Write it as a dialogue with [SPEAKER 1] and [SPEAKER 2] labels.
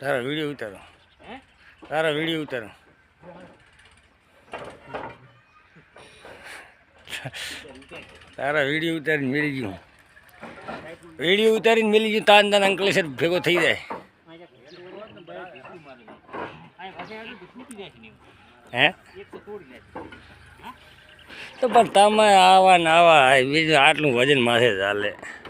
[SPEAKER 1] તારા વિડીયો ઉતારો, તારા વિડીયો ઉતારો. તારા વિડીયો ઉતારીને મેળી ગયું, વિડીયો ઉતારીને મેળી ગયું. તાન તાન અંકલેશ્વર ભેગો થઈ જાય. હે તો પણ તમે આવા ને આવા બીજું આટલું વજન માથે ચાલે.